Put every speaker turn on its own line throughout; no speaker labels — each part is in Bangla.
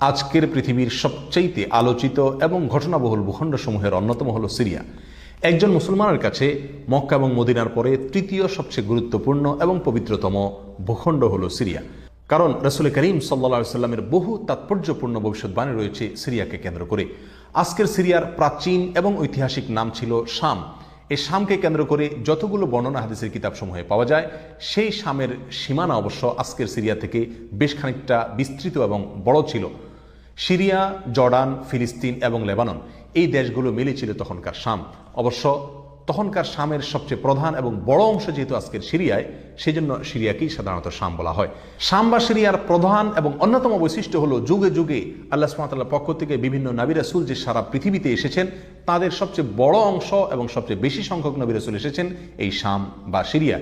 আজকের পৃথিবীর সবচাইতে আলোচিত এবং ঘটনাবহুল ভূখণ্ডসমূহের অন্যতম হলো সিরিয়া। একজন মুসলমানের কাছে মক্কা এবং মদিনার পরে তৃতীয় সবচেয়ে গুরুত্বপূর্ণ এবং পবিত্রতম ভূখণ্ড হলো সিরিয়া। কারণ রাসূল করিম সাল্লাল্লাহু আলাইহি সাল্লামের বহু তাৎপর্যপূর্ণ ভবিষ্যৎবাণী রয়েছে সিরিয়াকে কেন্দ্র করে। আজকের সিরিয়ার প্রাচীন এবং ঐতিহাসিক নাম ছিল শাম। এই শামকে কেন্দ্র করে যতগুলো বর্ণনা হাদিসের কিতাবসমূহে পাওয়া যায়, সেই শামের সীমানা অবশ্য আজকের সিরিয়া থেকে বেশ খানিকটা বিস্তৃত এবং বড় ছিল। সিরিয়া, জর্ডান, ফিলিস্তিন এবং লেবানন এই দেশগুলো মিলে ছিল তখনকার শাম। অবশ্য তখনকার শামের সবচেয়ে প্রধান এবং বড় অংশ যেহেতু আজকের সিরিয়ায়, সেই জন্য সিরিয়াকেই সাধারণত শাম বলা হয়। শাম বা সিরিয়ার প্রধান এবং অন্যতম বৈশিষ্ট্য হলো যুগে যুগে আল্লাহ সুবহানাহু ওয়া তাআলার পক্ষ থেকে বিভিন্ন নবী রাসূল যে সারা পৃথিবীতে এসেছেন, তাদের সবচেয়ে বড় অংশ এবং সবচেয়ে বেশি সংখ্যক নবী রাসূল এসেছেন এই শাম বা সিরিয়া।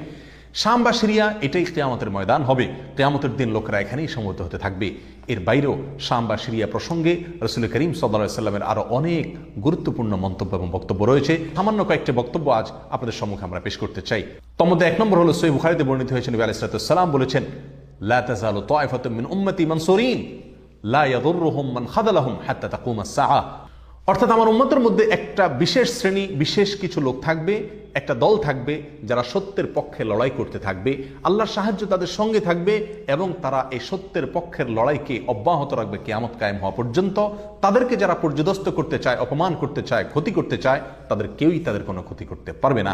শাম বা সিরিয়া এটাই কিয়ামতের ময়দান হবে। কিয়ামতের দিন লোকেরা এখানেই সমবেত হতে থাকবে। এর বাইরেও শাম বা সিরিয়া প্রসঙ্গে রাসূল করিম সাল্লাল্লাহু আলাইহি সাল্লামের আরো অনেক গুরুত্বপূর্ণ মন্তব্য এবং বক্তব্য রয়েছে। সামান্য কয়েকটি বক্তব্য আজ আপনাদের সম্মুখে আমরা পেশ করতে চাই। তার মধ্যে এক নম্বর হলো সহিহ বুখারীতে বর্ণিত হয়েছে, নবী আলাইহিস সালাম বলেছেন, লা তাযালু তায়ফাতুম মিন উম্মতি মানসুরিন লা ইয়াদুররুহুম মান খাযালাহুম হাত্তা তাকুমাস সাআ। অর্থাৎ আমার উম্মতের মধ্যে একটা বিশেষ শ্রেণী, বিশেষ কিছু লোক থাকবে, একটা দল থাকবে যারা সত্যের পক্ষে লড়াই করতে থাকবে, আল্লাহর সাহায্য তাদের সঙ্গে থাকবে এবং তারা এই সত্যের পক্ষের লড়াইকে অব্যাহত রাখবে কিয়ামত কায়েম হওয়া পর্যন্ত। তাদেরকে যারা পর্যদস্ত করতে চায়, অপমান করতে চায়, ক্ষতি করতে চায়, তাদের কেউই তাদের কোনো ক্ষতি করতে পারবে না।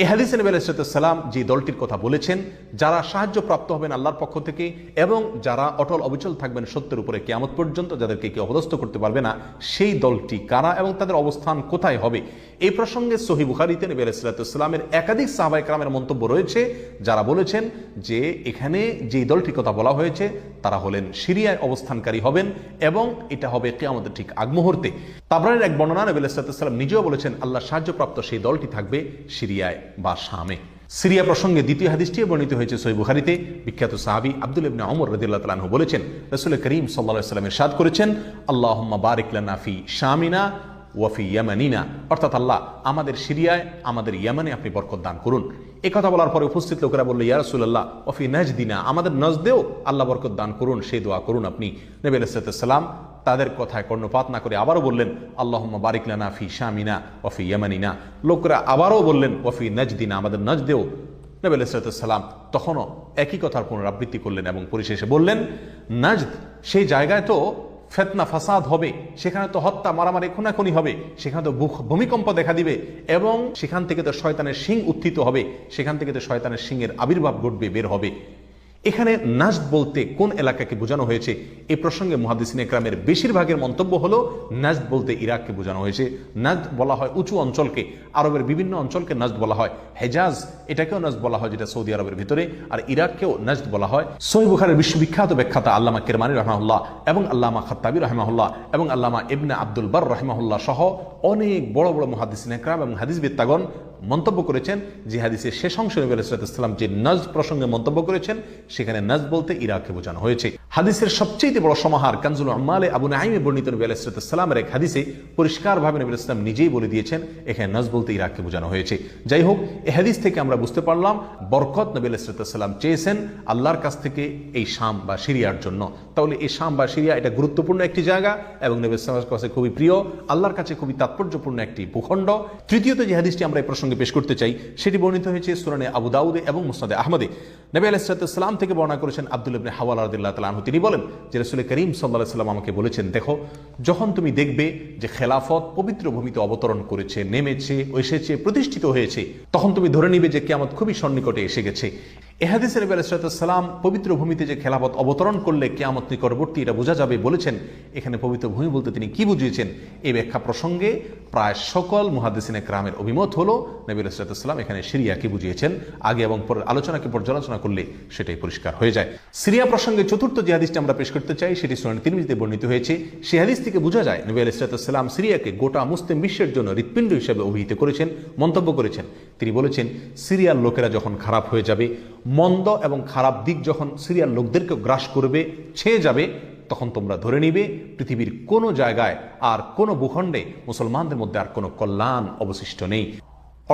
এই হাদিসে নবী আলাইহিস সালাম যে দলটির কথা বলেছেন, যারা সাহায্য প্রাপ্ত হবেন আল্লাহর পক্ষ থেকে এবং যারা অটল অবিচল থাকবেন সত্যের উপরে কিয়ামত পর্যন্ত, যাদেরকে কেউ অপদস্থ করতে পারবে না, সেই দলটি কারা এবং তাদের অবস্থান কোথায় হবে, এই প্রসঙ্গে সহিহ বুখারীতে নবী আলাইহিস সালামের একাধিক সাহাবায়ে কেরামের মন্তব্য রয়েছে, যারা বলেছেন যে এখানে যে দলটির কথা বলা হয়েছে তারা হলেন সিরিয়ায় অবস্থানকারী হবেন এবং এটা হবে কিয়ামতের ঠিক আগ মুহূর্তে। তাবরানীর এক বর্ণনা, নবী আলাইহিস সালাম নিজেও বলেছেন আল্লাহর সাহায্যপ্রাপ্ত সেই দলটি থাকবে সিরিয়ায় বা শামে। সিরিয়া প্রসঙ্গে দ্বিতীয় হাদিসটিও বর্ণিত হয়েছে সহিহ বুখারীতে। বিখ্যাত সাহাবী আব্দুল্লাহ ইবনে ওমর রাদিয়াল্লাহু তাআলা আনহু বলেছেন, রাসূল করিম সাল্লাল্লাহু আলাইহি ওয়াসাল্লাম ইরশাদ করেছেন, আল্লাহুম্মা বারিক লানা ফি শামিনা ওয়াফি ইয়ামানিনা। অর্থাৎ আল্লাহ আমাদের সিরিয়ায়, আমাদের ইয়ামানে আপনি বরকত দান করুন। এই কথা বলার পরে উপস্থিত লোকেরা বলল, ইয়া রাসূলুল্লাহ ওয়াফি নাজদিনা, আমাদের নজদেও আল্লাহ বরকত দান করুন, সেই দোয়া করুন আপনি। নবী আলাইহিস সালাম তাদের কথায় কর্ণপাত না করে আবারও বললেন, আল্লাহুম্মা বারিক লানা ফি শামিনা ওয়াফি ইয়ামানিনা। লোকেরা আবারও বললেন, ওয়াফি নাজদিনা, আমাদের নজদেও। নবী আলাইহিস সালাম তখনও একই কথার পুনরাবৃত্তি করলেন এবং পরিশেষে বললেন, নাজদ সেই জায়গায় তো ফিতনা ফাসাদ হবে, সেখানে তো হত্যা, মারামারি, খুনাখুনি হবে, সেখানে তো ভূমিকম্প দেখা দিবে এবং সেখান থেকে তো শয়তানের শিং উত্থিত হবে, সেখান থেকে তো শয়তানের শিংয়ের আবির্ভাব ঘটবে, বের হবে। এখানে নাজদ বলতে কোন এলাকাকে বোঝানো হয়েছে, এই প্রসঙ্গে মুহাদ্দিসিন ইকরামের বেশিরভাগের মন্তব্য হলো নাজদ বলতে ইরাককে বোঝানো হয়েছে। নাজদ বলা হয় উঁচু অঞ্চলকে, আরবের বিভিন্ন অঞ্চলকে নাজদ বলা হয়। হেজাজ এটাকেও নাজদ বলা হয়, যেটা সৌদি আরবের ভিতরে, আর ইরাককেও নাজদ বলা হয়। সহিহ বুখারীর বিশ্ববিখ্যাত ব্যাখ্যাতা আল্লামা কিরমানি রাহিমাহুল্লাহ এবং আল্লামা খাত্তাবী রাহিমাহুল্লাহ এবং আল্লামা ইবনে আব্দুল বার রাহিমাহুল্লাহ সহ অনেক বড় বড় মুহাদ্দিসিন ইকরাম এবং হাদিসবিদগণ মন্তব্য করেছেন যে হাদিসের শেষ অংশে নবী আলাইহিস সালাম যে নাজদ প্রসঙ্গে মন্তব্য করেছেন, সেখানে নাজদ বলতে ইরাককে বোঝানো হয়েছে। হাদিসের সবচেয়ে বড় সমাহার কানজুল উম্মালে আবু নাঈমে বর্ণিত নবী আলাইহিস সালামের এক হাদিসে পরিষ্কারভাবে নবী আলাইহিস সালাম নিজেই বলে দিয়েছেন এখানে নাজদ বলতে ইরাককে বোঝানো হয়েছে। যাই হোক, এই হাদিস থেকে আমরা বুঝতে পারলাম বরকত নবী আলাইহিস সালাম চেয়েছেন আল্লাহর কাছ থেকে এই শাম বা সিরিয়ার জন্য। তাহলে এই শাম বা সিরিয়া এটা গুরুত্বপূর্ণ একটি জায়গা এবং নবী সাল্লাল্লাহু আলাইহি ওয়াসাল্লামের কাছে খুবই প্রিয়, আল্লাহর কাছে খুবই তাৎপর্যপূর্ণ একটি ভূখণ্ড। তৃতীয়ত যে হাদিসটি আমরা এই প্রসঙ্গে পেশ করতে চাই, সেটি বর্ণিত হয়েছে সুনানে আবু দাউদে এবং মুসনাদে আহমদে। নবী আলাইহিস সালাম থেকে বর্ণনা করেছেন আব্দুল্লাহ ইবনে হাওয়ালা রাদিয়াল্লাহু তাআলা আনহু, তিনি বলেন যে রাসূল করিম সাল্লাল্লাহু আলাইহি ওয়াসাল্লাম আমাকে বলেছেন, দেখো যখন তুমি দেখবে যে খেলাফত পবিত্র ভূমিতে অবতরণ করেছে, নেমেছে, এসেছে, প্রতিষ্ঠিত হয়েছে, তখন তুমি ধরে নিবে যে কিয়ামত খুবই সন্নিকটে এসে গেছে। এ হাদিসে নবী আলাইহিস সালাম পবিত্র ভূমিতে যে খেলাফত অবতরণ করলে কিয়ামত নিকটবর্তী এটা বোঝা যাবে বলেছেন। এখানে পবিত্র ভূমি বলতে তিনি কি বুঝিয়েছেন, এই ব্যাখ্যা প্রসঙ্গে প্রায় সকল মুহাদ্দিসিন ইকরামের অভিমত হলো নবী আলাইহিস সালাম এখানে সিরিয়াকে বুঝিয়েছেন। আগে এবং পরের আলোচনাকে পর্যালোচনা করলে সেটাই পরিষ্কার হয়ে যায়। সিরিয়া প্রসঙ্গে চতুর্থ যে হাদিসটি আমরা পেশ করতে চাই, সেটি সুনান তিরমিজিতে বর্ণিত হয়েছে। সেই হাদিস থেকে বোঝা যায় নবী আলাইহিস সালাম সিরিয়াকে গোটা মুসলিম বিশ্বের জন্য হৃৎপিণ্ড হিসেবে অভিহিত করেছেন, মন্তব্য করেছেন। তিনি বলেছেন, সিরিয়ার লোকেরা যখন খারাপ হয়ে যাবে, মন্দ এবং খারাপ দিক যখন সিরিয়ার লোকদেরকে গ্রাস করবে, ছেয়ে যাবে, তখন তোমরা ধরে নিবে পৃথিবীর কোনো জায়গায় আর কোনো ভূখণ্ডে মুসলমানদের মধ্যে আর কোনো কল্যাণ অবশিষ্ট নেই।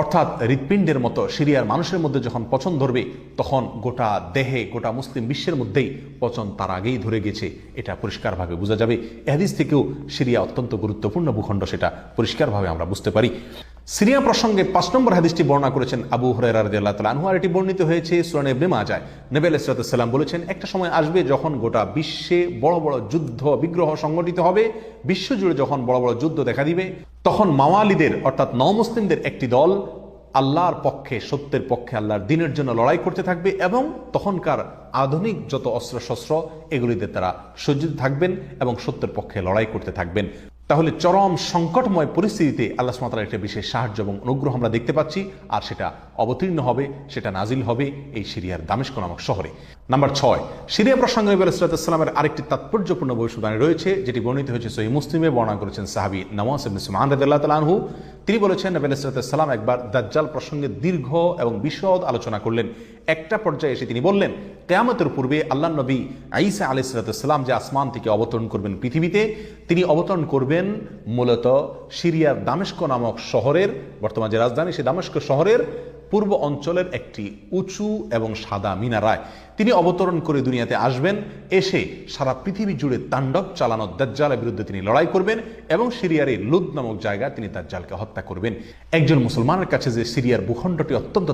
অর্থাৎ হৃৎপিণ্ডের মতো সিরিয়ার মানুষের মধ্যে যখন পচন ধরবে তখন গোটা দেহে, গোটা মুসলিম বিশ্বের মধ্যেই পচন তার আগেই ধরে গেছে, এটা পরিষ্কারভাবে বোঝা যাবে। এ হাদিস থেকেও সিরিয়া অত্যন্ত গুরুত্বপূর্ণ ভূখণ্ড, সেটা পরিষ্কারভাবে আমরা বুঝতে পারি। সিরিয়া প্রসঙ্গে 5 নম্বর হাদিসটি বর্ণনা করেছেন আবু হুরায়রা রাদিয়াল্লাহু তাআলা আনহু, আর এটি বর্ণিত হয়েছে সুনান ইবনে মাজাহ। নবী আলাইহিস সালাম বলেছেন, একটা সময় আসবে যখন গোটা বিশ্বে বড় বড় যুদ্ধ বিগ্রহ সংগঠিত হবে, বিশ্বজুড়ে যখন বড় বড় যুদ্ধ দেখা দিবে, তখন মাওয়ালিদের অর্থাৎ নওমুসলিমদের একটি দল আল্লাহর পক্ষে, সত্যের পক্ষে, আল্লাহর দ্বীনের জন্য লড়াই করতে থাকবে, এবং তখনকার আধুনিক যত অস্ত্রশস্ত্র এগুলিতে তারা সজ্জিত থাকবেন এবং সত্যের পক্ষে লড়াই করতে থাকবেন। তাহলে চরম সংকটময় পরিস্থিতিতে আল্লাহ সুবহানাহু ওয়া তাআলার একটা বিশেষ সাহায্য এবং অনুগ্রহ আমরা দেখতে পাচ্ছি, আর সেটা অবতীর্ণ হবে, সেটা নাজিল হবে এই সিরিয়ার দামেস্ক নামক শহরে। নাম্বার 6, সিরিয়া প্রসঙ্গে নবী আলাইহিস সালামের আরেকটি তাৎপর্যপূর্ণ ভবিষ্যদ্বাণী রয়েছে, যেটি বর্ণিত হয়েছে সহিহ মুসলিমে। বর্ণনা করেছেন সাহাবী নওয়াস ইবনে সুমাআন রাদিয়াল্লাহু তাআলা আনহু। তিনি বলেছেন, নবী আলাইহিস সালাম একবার দাজ্জাল প্রসঙ্গে দীর্ঘ এবং বিশদ আলোচনা করলেন। একটা পর্যায়ে এসে তিনি বললেন, কিয়ামতের পূর্বে আল্লাহর নবী ঈসা আলাইহিস সালাম যে আসমান থেকে অবতরণ করবেন পৃথিবীতে, তিনি অবতরণ করবেন মূলত সিরিয়ার দামেস্ক নামক শহরের, বর্তমান যে রাজধানী সেই দামেস্ক শহরের পূর্ব অঞ্চলের একটি উঁচু এবং সাদা মিনারায় তিনি অবতরণ করে দুনিয়াতে আসবেন। এসে সারা পৃথিবী জুড়ে তাণ্ডব চালানো দাজ্জালের বিরুদ্ধে তিনি লড়াই করবেন এবং সিরিয়ার এই লুদ নামক জায়গায় তিনি দাজ্জালকে হত্যা করবেন। একজন মুসলমানের কাছে যে সিরিয়ার ভূখণ্ডটি অত্যন্ত